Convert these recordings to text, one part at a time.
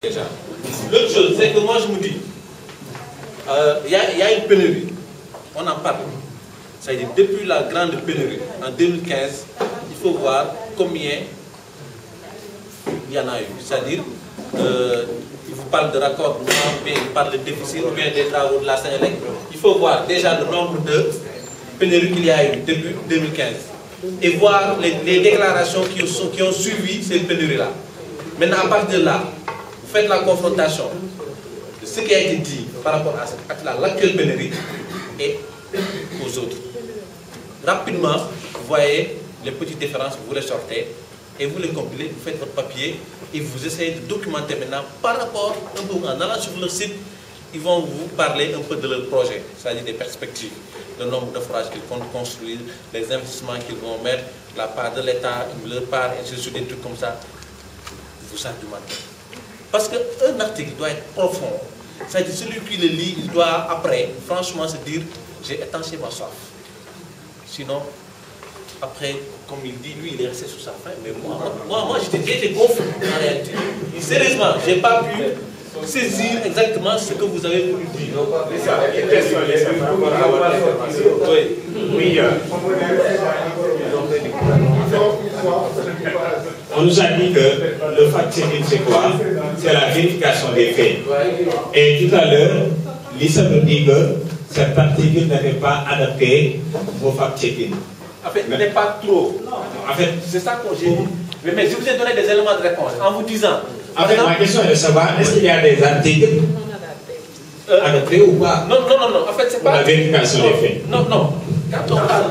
Déjà. L'autre chose, c'est que moi je me dis, il y a une pénurie, on en parle. C'est-à-dire depuis la grande pénurie en 2015, il faut voir combien il y en a eu. C'est-à-dire, il vous parle de raccordement, ou bien il parle de déficit, ou bien des travaux de la Sénélec. Il faut voir déjà le nombre de pénuries qu'il y a eu depuis 2015 et voir les déclarations qui ont suivi ces pénuries-là. Maintenant, à partir de là, vous faites la confrontation de ce qui a été dit par rapport à l'actuelle pénurie et aux autres. Rapidement, vous voyez les petites différences, vous les sortez et vous les compilez, vous faites votre papier et vous essayez de documenter maintenant par rapport, un peu en allant sur le site, ils vont vous parler un peu de leur projet, c'est-à-dire des perspectives, le nombre de forages qu'ils comptent construire, les investissements qu'ils vont mettre, la part de l'État, leur part, et ainsi de suite, des trucs comme ça. Vous argumentez. Parce qu'un article doit être profond. C'est-à-dire celui qui le lit, il doit après, franchement, se dire, j'ai étanché ma soif. Sinon, après, comme il dit, lui, il est resté sur sa faim. Mais moi j'ai été confus en réalité. Et sérieusement, je n'ai pas pu saisir exactement ce que vous avez voulu dire. Oui. On nous a dit que le fact-checking, c'est quoi? C'est la vérification des faits. Et tout à l'heure, Lisa me dit que cet article n'était pas adapté au fact-checking. En fait, il n'est pas trop. En fait, c'est ça que j'ai dit. Mais je vous ai donné des éléments de réponse en vous disant. En fait, ma question est de savoir, est-ce qu'il y a des articles adaptés ou pas? Non. En fait, c'est pas. La vérification des faits. Non. Quand on parle.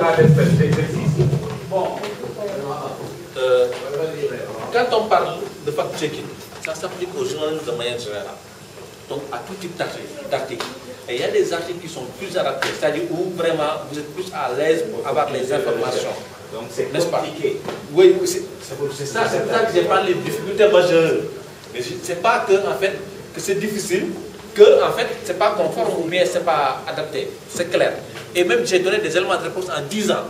Quand on parle de fact-checking, ça s'applique aux journalistes de manière générale. Donc, à tout type d'articles. Et il y a des articles qui sont plus adaptés, c'est-à-dire où vraiment vous êtes plus à l'aise pour avoir les informations. Donc, c'est compliqué. Oui, c'est ça, c'est pour ça que j'ai parlé de difficultés majeures. Mais c'est pas que, en fait, que c'est difficile, que, en fait, c'est pas conforme ou bien c'est pas adapté. C'est clair. Et même, j'ai donné des éléments de réponse en 10 ans.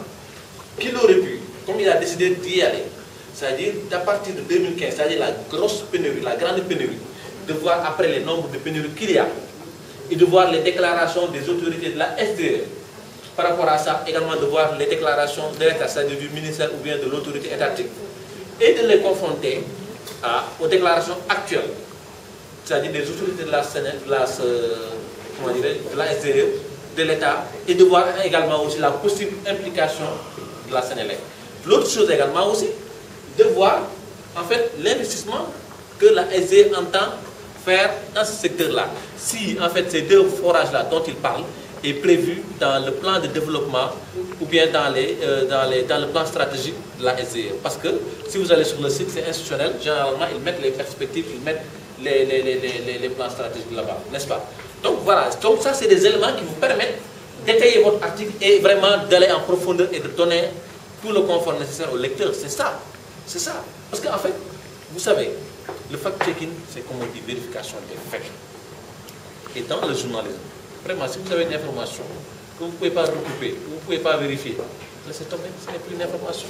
Qu'il aurait pu, comme il a décidé d'y aller, c'est-à-dire à partir de 2015, c'est-à-dire la grosse pénurie, la grande pénurie, de voir après les nombres de pénuries qu'il y a, et de voir les déclarations des autorités de la SDE. Par rapport à ça, également de voir les déclarations de l'État, c'est-à-dire du ministère ou bien de l'autorité étatique, et de les confronter aux déclarations actuelles, c'est-à-dire des autorités de la SDE, de l'État, et de voir également aussi la possible implication de la Sénélec. L'autre chose également aussi, de voir en fait l'investissement que la SDE entend faire dans ce secteur-là. Si en fait ces deux forages-là dont il parle est prévu dans le plan de développement ou bien dans le plan stratégique de la SDE. Parce que si vous allez sur le site, c'est institutionnel, généralement ils mettent les perspectives, ils mettent les plans stratégiques là-bas, n'est-ce pas? Donc voilà, donc ça c'est des éléments qui vous permettent d'étayer votre article et vraiment d'aller en profondeur et de donner tout le confort nécessaire au lecteur. C'est ça. C'est ça. Parce qu'en fait, vous savez, le fact-checking, c'est comme on dit, vérification des faits. Et dans le journalisme, vraiment, si vous avez une information que vous ne pouvez pas recouper, que vous ne pouvez pas vérifier, laissez tomber, ce n'est plus une information.